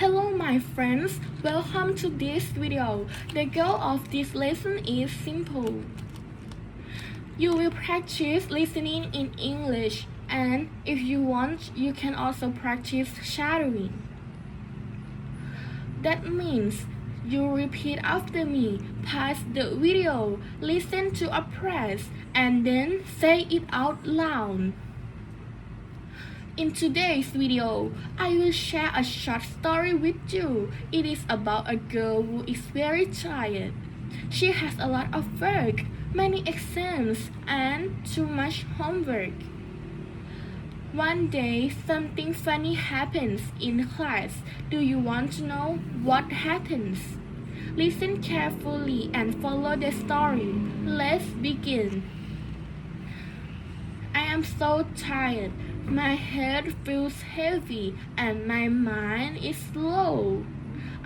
Hello my friends, welcome to this video. The goal of this lesson is simple. You will practice listening in English, and if you want, you can also practice shadowing. That means you repeat after me, pause the video, listen to a phrase, and then say it out loud. In today's video, I will share a short story with you. It is about a girl who is very tired. She has a lot of work, many exams, and too much homework. One day, something funny happens in class. Do you want to know what happens? Listen carefully and follow the story. Let's begin. I am so tired. My head feels heavy and my mind is slow.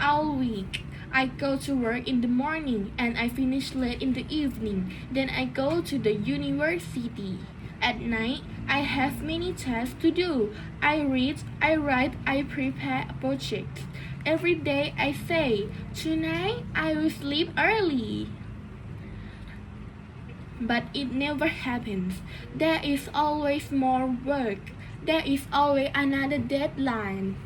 All week, I go to work in the morning and I finish late in the evening. Then I go to the university. At night, I have many tasks to do. I read, I write, I prepare a project. Every day I say, tonight I will sleep early. But it never happens. There is always more work. There is always another deadline.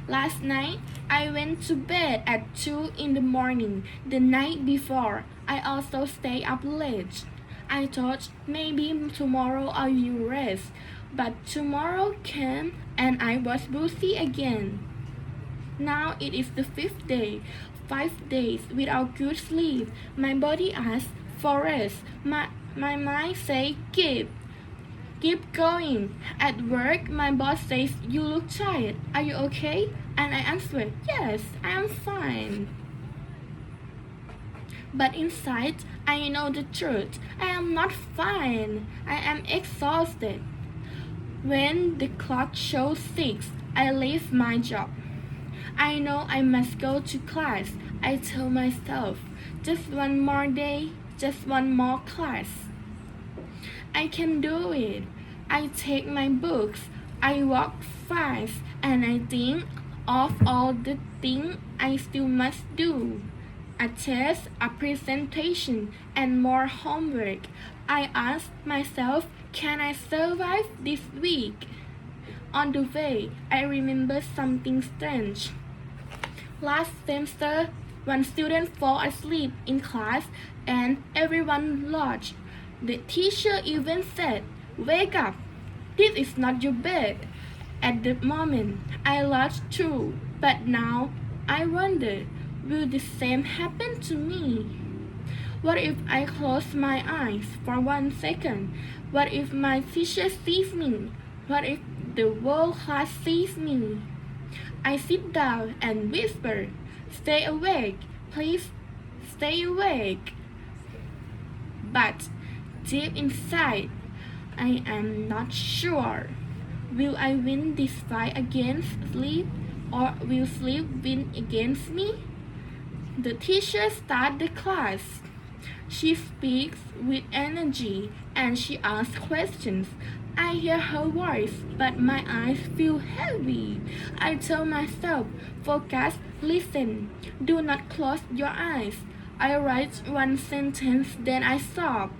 Last night, I went to bed at 2 in the morning. The night before, I also stayed up late. I thought maybe tomorrow I will rest. But tomorrow came and I was busy again. Now it is the 5th day. 5 days without good sleep. My body asks for rest. My mind says keep going. At work, my boss says you look tired. Are you okay? And I answer, yes, I am fine. But inside, I know the truth. I am not fine. I am exhausted. When the clock shows 6, I leave my job. I know I must go to class. I tell myself, just one more day, just one more class. I can do it. I take my books, I walk fast, and I think of all the things I still must do. A test, a presentation, and more homework. I ask myself, can I survive this week? On the way, I remember something strange. Last semester, one student fell asleep in class and everyone laughed. The teacher even said, wake up, this is not your bed. At the moment, I laughed too, but now I wonder, will the same happen to me? What if I close my eyes for 1 second? What if my teacher sees me? What if the whole class sees me? I sit down and whisper, stay awake, please stay awake. But deep inside, I am not sure. Will I win this fight against sleep, or will sleep win against me? The teacher starts the class. She speaks with energy and she asks questions. I hear her voice, but my eyes feel heavy. I tell myself, focus, listen, do not close your eyes. I write one sentence, then I stop.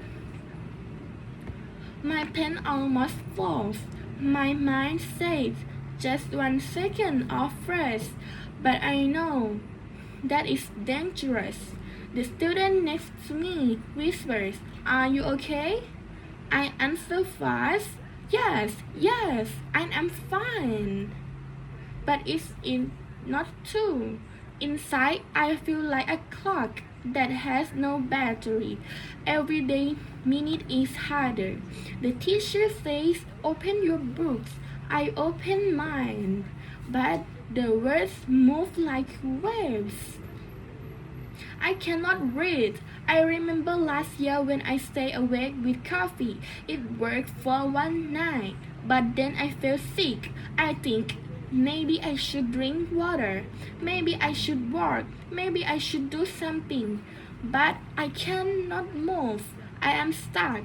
My pen almost falls. My mind says, just 1 second of rest, but I know that is dangerous. The student next to me whispers, are you okay? I answer fast, yes, I am fine. But it's not true. Inside, I feel like a clock that has no battery. Every day, minute is harder. The teacher says, open your books. I open mine. But the words move like waves. I cannot read. I remember last year when I stayed awake with coffee. It worked for one night. But then I felt sick. I think, maybe I should drink water. Maybe I should work. Maybe I should do something. But I cannot move. I am stuck.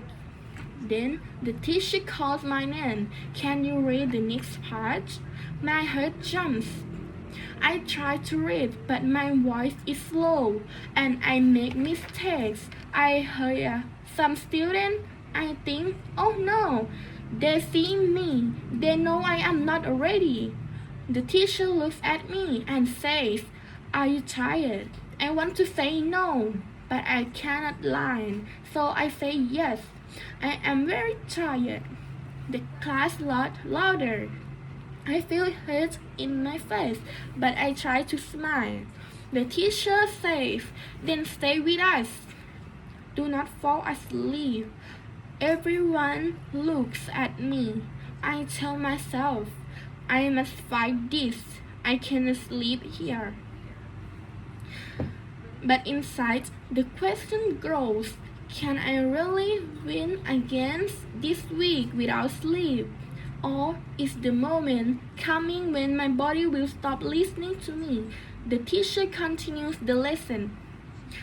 Then the teacher calls my name. Can you read the next part? My heart jumps. I try to read, but my voice is slow and I make mistakes. I hear some students, I think, oh no, they see me. They know I am not ready. The teacher looks at me and says, are you tired? I want to say no, but I cannot lie, so I say yes. I am very tired. The class laughed louder. I feel heat in my face, but I try to smile. The teacher says, then stay with us. Do not fall asleep. Everyone looks at me. I tell myself, I must fight this. I cannot sleep here. But inside, the question grows, can I really win against this week without sleep? Or is the moment coming when my body will stop listening to me? The teacher continues the lesson.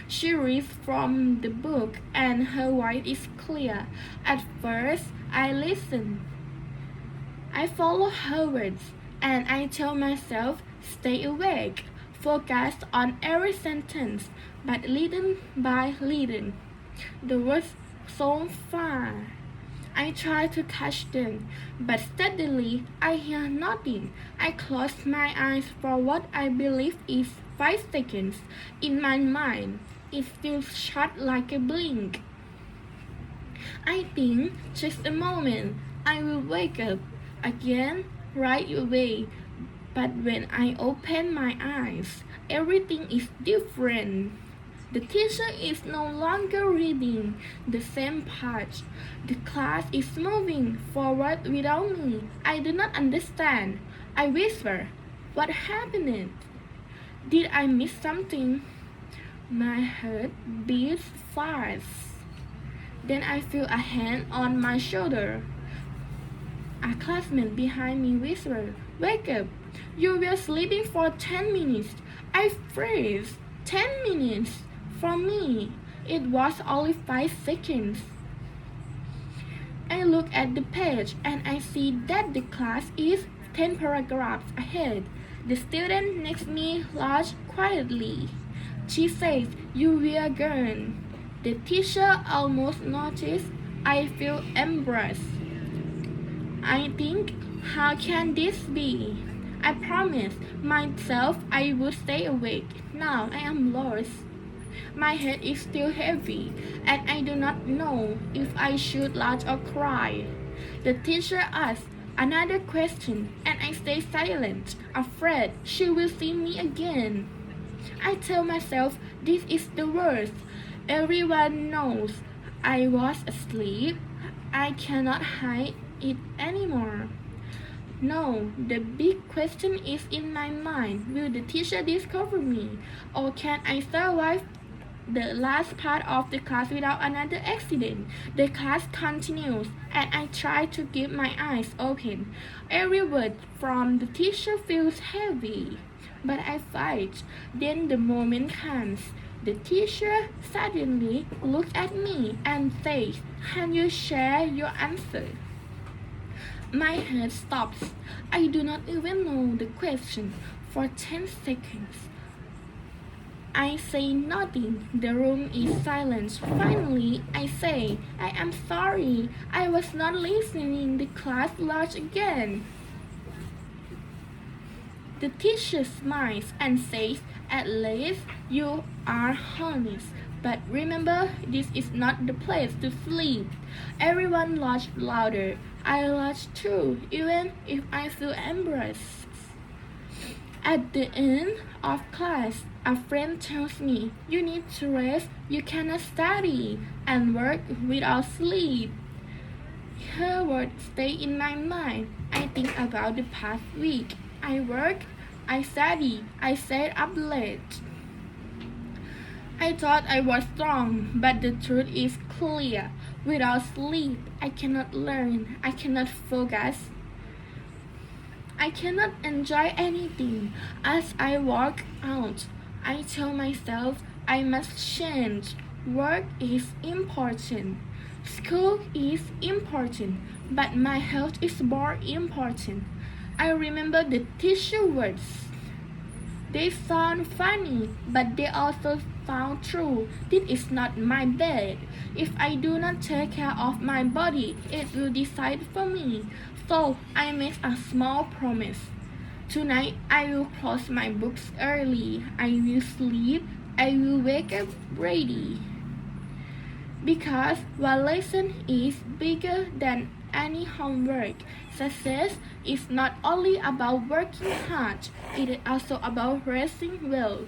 She reads from the book and her voice is clear. At first, I listen. I follow her words and I tell myself, stay awake, focus on every sentence, but little by little, the words so far. I try to catch them, but steadily I hear nothing. I close my eyes for what I believe is 5 seconds. In my mind, it feels short like a blink. I think, just a moment, I will wake up again right away. But when I open my eyes, everything is different. The teacher is no longer reading the same page. The class is moving forward without me. I do not understand. I whisper, what happened? Did I miss something? My heart beats fast. Then I feel a hand on my shoulder. A classmate behind me whispers, wake up. You were sleeping for 10 minutes. I freeze. 10 minutes. For me, it was only 5 seconds. I look at the page and I see that the class is 10 paragraphs ahead. The student next me laughs quietly. She says, you were gone. The teacher almost noticed. I feel embarrassed. I think, how can this be? I promised myself I would stay awake. Now I am lost. My head is still heavy, and I do not know if I should laugh or cry. The teacher asks another question, and I stay silent, afraid she will see me again. I tell myself this is the worst. Everyone knows I was asleep. I cannot hide it anymore. No, the big question is in my mind. Will the teacher discover me? Or can I survive the last part of the class without another accident? The class continues, and I try to keep my eyes open. Every word from the teacher feels heavy, but I fight. Then the moment comes. The teacher suddenly looks at me and says, can you share your answer? My head stops. I do not even know the question for 10 seconds. I say nothing. The room is silent. Finally, I say, I am sorry. I was not listening. The class laughs again. The teacher smiles and says, at least you are honest. But remember, this is not the place to sleep. Everyone laughs louder. I laugh too, even if I feel embarrassed. At the end of class, a friend tells me, you need to rest, you cannot study and work without sleep. Her words stay in my mind. I think about the past week. I work, I study, I stayed up late. I thought I was strong, but the truth is clear. Without sleep, I cannot learn, I cannot focus. I cannot enjoy anything. As I walk out, I tell myself I must change. Work is important. School is important, but my health is more important. I remember the teacher words. They sound funny, but they also sound true. This is not my bed. If I do not take care of my body, it will decide for me. So I make a small promise. Tonight I will close my books early. I will sleep. I will wake up ready. Because one lesson is bigger than any homework. Success is not only about working hard, it is also about resting well.